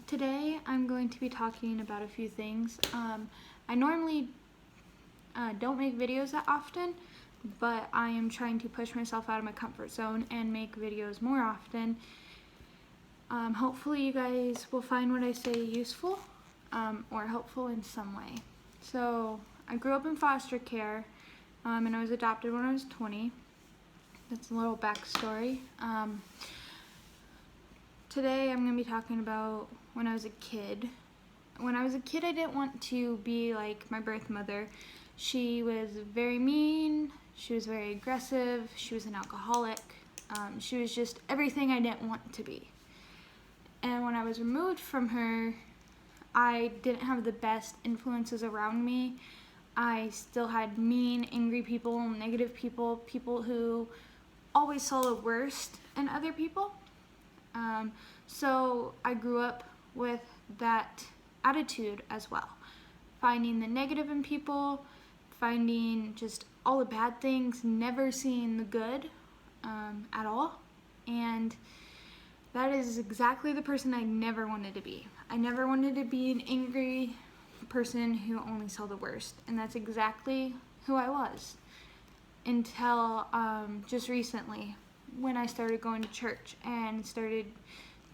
Today I'm going to be talking about a few things. I normally don't make videos that often, but I am trying to push myself out of my comfort zone and make videos more often. Hopefully you guys will find what I say useful or helpful in some way. So I grew up in foster care and I was adopted when I was 20. That's a little backstory. Today I'm going to be talking about when I was a kid. When I was a kid, I didn't want to be like my birth mother. She was very mean, she was very aggressive, she was an alcoholic. She was just everything I didn't want to be. And when I was removed from her, I didn't have the best influences around me. I still had mean, angry people, negative people, people who always saw the worst in other people. So I grew up with that attitude as well, finding the negative in people, finding just all the bad things, never seeing the good at all. And that is exactly the person I never wanted to be. I never wanted to be an angry person who only saw the worst, and that's exactly who I was until just recently when I started going to church and started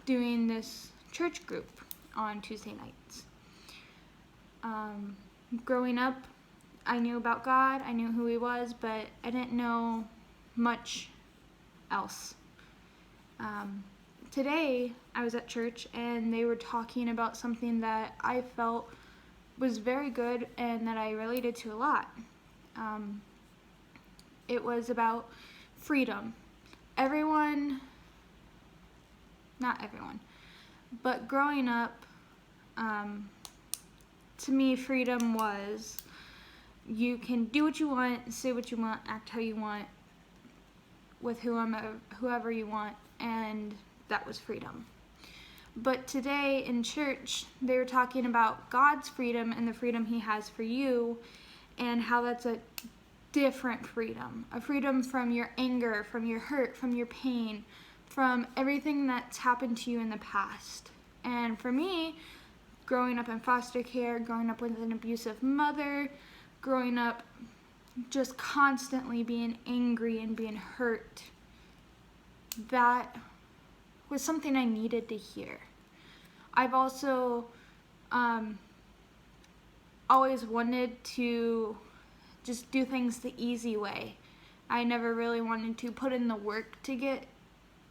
doing this church group on Tuesday nights. Growing up, I knew about God, I knew who He was, but I didn't know much else. Today, I was at church and they were talking about something that I felt was very good and that I related to a lot. It was about freedom. Not everyone, but growing up, to me, freedom was you can do what you want, say what you want, act how you want, with whoever you want, and that was freedom. But today in church, they were talking about God's freedom and the freedom He has for you, and how that's a different freedom. A freedom from your anger, from your hurt, from your pain, from everything that's happened to you in the past. And for me, growing up in foster care, growing up with an abusive mother, growing up just constantly being angry and being hurt, that was something I needed to hear. I've also always wanted to just do things the easy way. I never really wanted to put in the work to get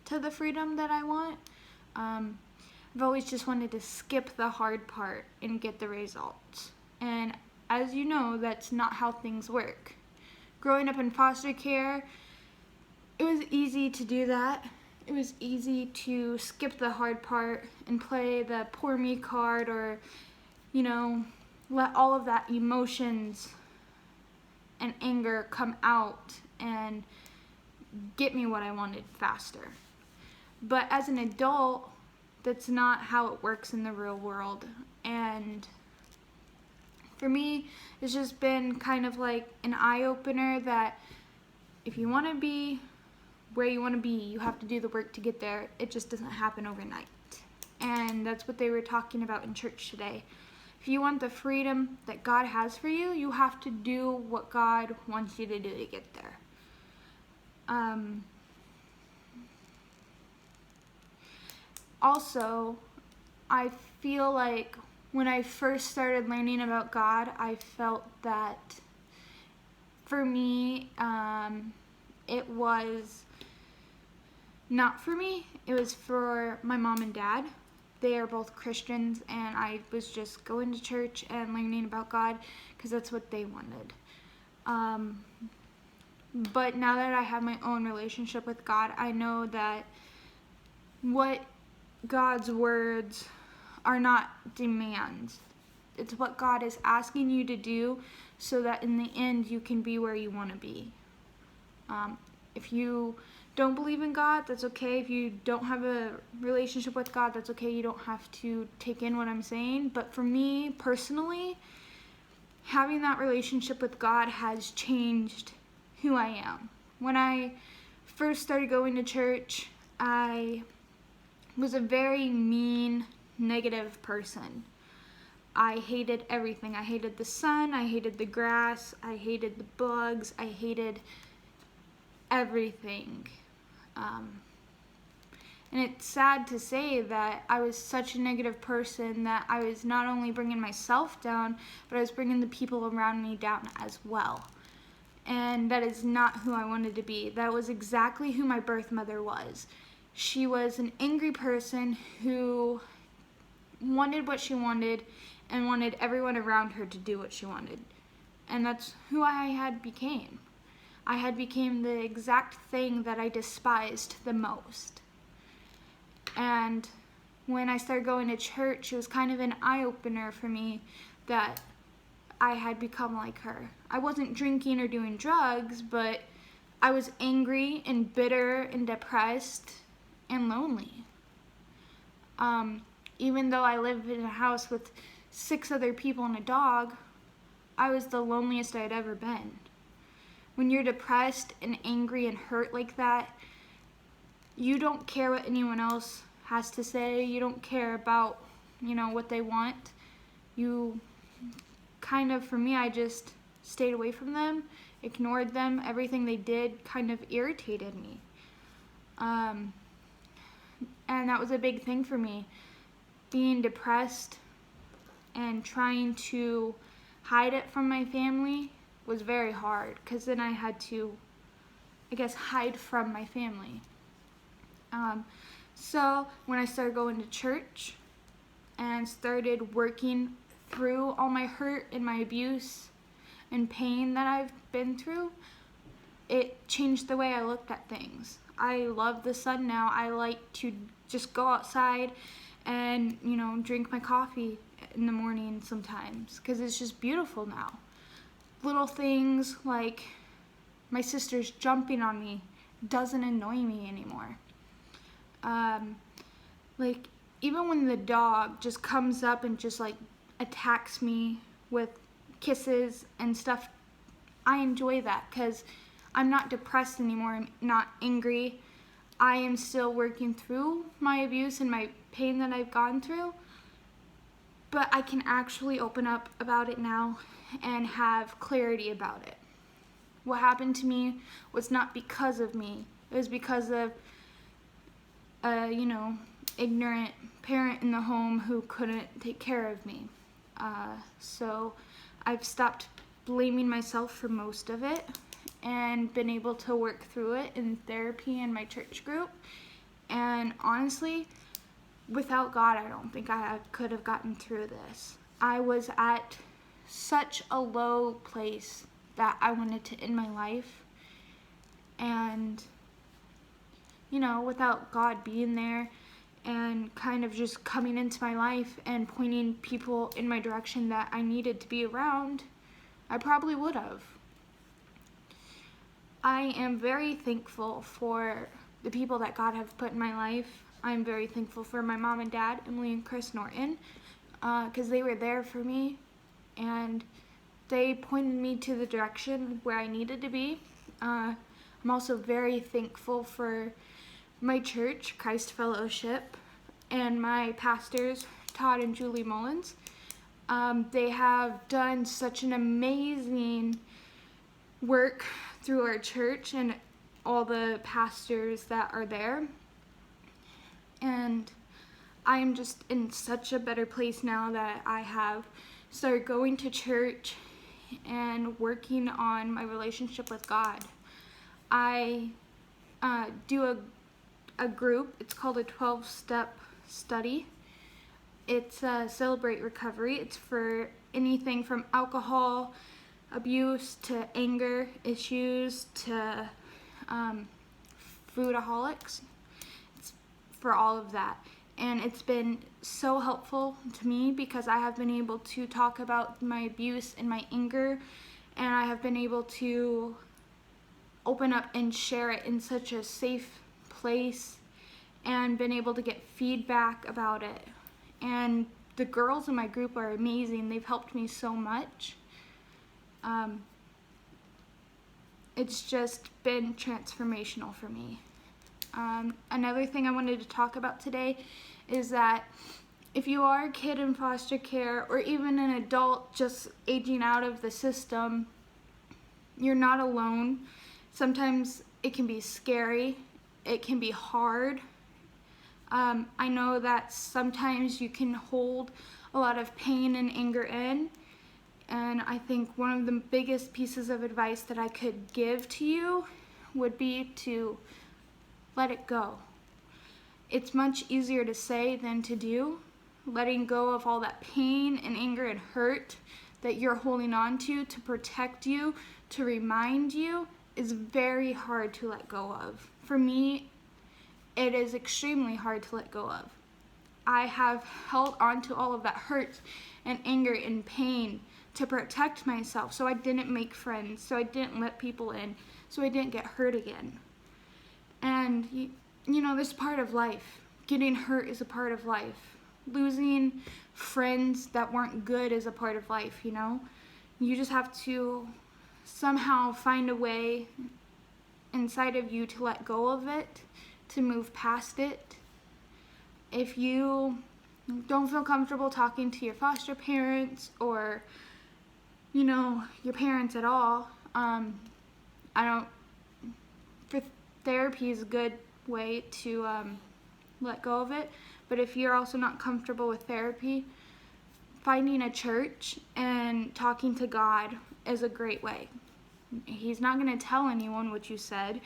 to the freedom that I want. I've always just wanted to skip the hard part and get the results. And as you know, that's not how things work. Growing up in foster care, it was easy to do that. It was easy to skip the hard part and play the poor me card, or, let all of that emotions and anger come out and get me what I wanted faster. But as an adult, that's not how it works in the real world. And for me, it's just been kind of like an eye-opener that if you want to be where you want to be, you have to do the work to get there. It just doesn't happen overnight. And that's what they were talking about in church today. If you want the freedom that God has for you, you have to do what God wants you to do to get there. Also, I feel like when I first started learning about God, I felt that for me, it was not for me. It was for my mom and dad. They are both Christians, and I was just going to church and learning about God because that's what they wanted. But now that I have my own relationship with God, I know that what God's words are not demands. It's what God is asking you to do so that in the end you can be where you want to be. If you don't believe in God, that's okay. If you don't have a relationship with God, that's okay. You don't have to take in what I'm saying. But for me personally, having that relationship with God has changed who I am. When I first started going to church, I was a very mean, negative person. I hated everything. I hated the sun, I hated the grass, I hated the bugs, I hated everything. And it's sad to say that I was such a negative person that I was not only bringing myself down, but I was bringing the people around me down as well. And that is not who I wanted to be. That was exactly who my birth mother was. She was an angry person who wanted what she wanted and wanted everyone around her to do what she wanted. And that's who I had became. I had became the exact thing that I despised the most. And when I started going to church, it was kind of an eye-opener for me that I had become like her. I wasn't drinking or doing drugs, but I was angry and bitter and depressed and lonely. Even though I lived in a house with 6 other people and a dog, I was the loneliest I'd ever been. When you're depressed and angry and hurt like that, you don't care what anyone else has to say. You don't care about, what they want. You kind of, for me, I just stayed away from them, ignored them. Everything they did kind of irritated me. And that was a big thing for me. Being depressed and trying to hide it from my family was very hard, because then I had to, hide from my family. So when I started going to church and started working through all my hurt and my abuse and pain that I've been through, it changed the way I looked at things. I love the sun now. I like to just go outside and, drink my coffee in the morning sometimes, because it's just beautiful now. Little things like my sister's jumping on me doesn't annoy me anymore. Even when the dog just comes up and just attacks me with kisses and stuff, I enjoy that, because I'm not depressed anymore. I'm not angry. I am still working through my abuse and my pain that I've gone through, but I can actually open up about it now and have clarity about it. What happened to me was not because of me. It was because of ignorant parent in the home who couldn't take care of me. So I've stopped blaming myself for most of it and been able to work through it in therapy and my church group. And honestly, without God, I don't think I could have gotten through this. I was at such a low place that I wanted to end my life. And, without God being there and kind of just coming into my life and pointing people in my direction that I needed to be around, I probably would have. I am very thankful for the people that God have put in my life. I'm very thankful for my mom and dad, Emily and Chris Norton, because they were there for me and they pointed me to the direction where I needed to be. I'm also very thankful for my church, Christ Fellowship, and my pastors, Todd and Julie Mullins. They have done such an amazing work through our church and all the pastors that are there. And I am just in such a better place now that I have started going to church and working on my relationship with God. I do a group. It's called a 12-step study. It's Celebrate Recovery. It's for anything from alcohol abuse to anger issues to foodaholics. It's for all of that. And it's been so helpful to me because I have been able to talk about my abuse and my anger, and I have been able to open up and share it in such a safe place and been able to get feedback about it. And the girls in my group are amazing. They've helped me so much. It's just been transformational for me. Another thing I wanted to talk about today is that if you are a kid in foster care or even an adult just aging out of the system, you're not alone. Sometimes it can be scary. It can be hard. I know that sometimes you can hold a lot of pain and anger in. And I think one of the biggest pieces of advice that I could give to you would be to let it go. It's much easier to say than to do. Letting go of all that pain and anger and hurt that you're holding on to protect you, to remind you, is very hard to let go of. For me, it is extremely hard to let go of. I have held on to all of that hurt and anger and pain to protect myself, so I didn't make friends, so I didn't let people in, so I didn't get hurt again. And you know, this is part of life. Getting hurt is a part of life. Losing friends that weren't good is a part of life, you know? You just have to somehow find a way inside of you to let go of it, to move past it. If you don't feel comfortable talking to your foster parents or, you know, your parents at all, therapy is a good way to let go of it. But if you're also not comfortable with therapy, finding a church and talking to God is a great way. He's not going to tell anyone what you said.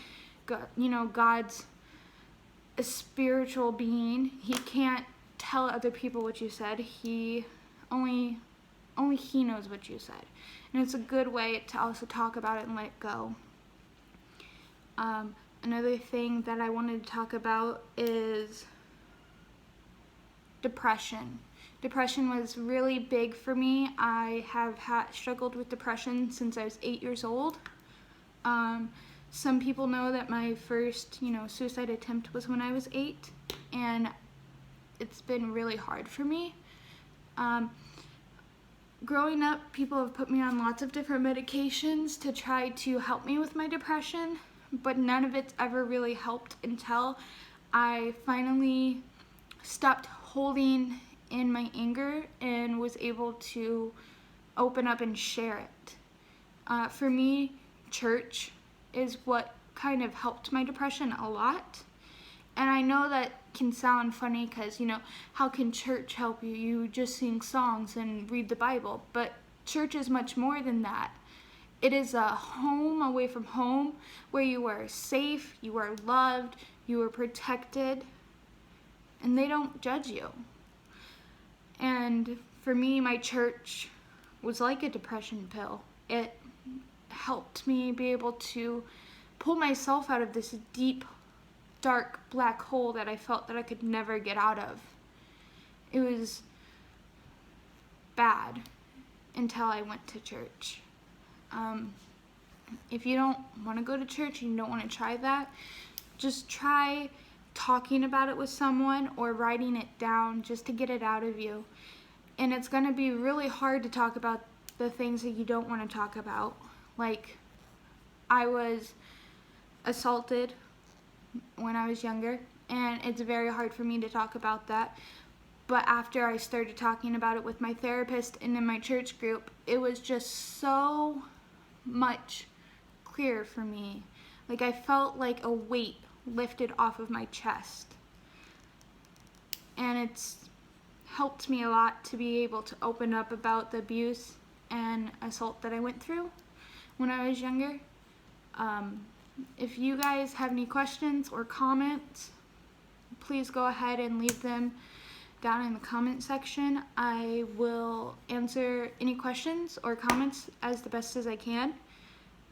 God, you know, God's a spiritual being. He can't tell other people what you said. Only he knows what you said. And it's a good way to also talk about it and let it go. Another thing that I wanted to talk about is depression. Depression was really big for me. I have struggled with depression since I was 8 years old. Some people know that my first, suicide attempt was when I was 8, and it's been really hard for me. Growing up, people have put me on lots of different medications to try to help me with my depression, but none of it's ever really helped until I finally stopped holding in my anger and was able to open up and share it. For me, church is what kind of helped my depression a lot. And I know that can sound funny because, how can church help you? You just sing songs and read the Bible. But church is much more than that. It is a home away from home where you are safe, you are loved, you are protected, and they don't judge you. And for me, my church was like a depression pill. It helped me be able to pull myself out of this deep, dark, black hole that I felt that I could never get out of. It was bad until I went to church. If you don't want to go to church and you don't want to try that, just try talking about it with someone or writing it down just to get it out of you. And it's going to be really hard to talk about the things that you don't want to talk about. Like, I was assaulted when I was younger, and it's very hard for me to talk about that. But after I started talking about it with my therapist and in my church group, it was just so much clearer for me. Like, I felt like a weight lifted off of my chest. And it's helped me a lot to be able to open up about the abuse and assault that I went through when I was younger. If you guys have any questions or comments, please go ahead and leave them down in the comment section. I will answer any questions or comments as the best as I can.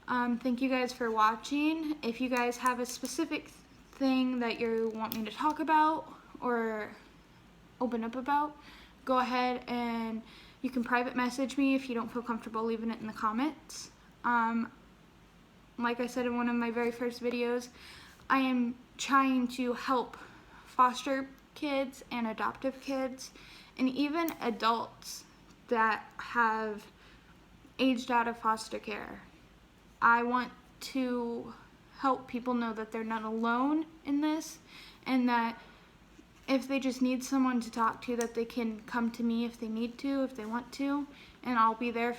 Thank you guys for watching. If you guys have a specific thing that you want me to talk about or open up about, go ahead and you can private message me if you don't feel comfortable leaving it in the comments. Like I said in one of my very first videos, I am trying to help foster kids and adoptive kids and even adults that have aged out of foster care. I want to help people know that they're not alone in this and that if they just need someone to talk to, that they can come to me if they need to, if they want to, and I'll be there for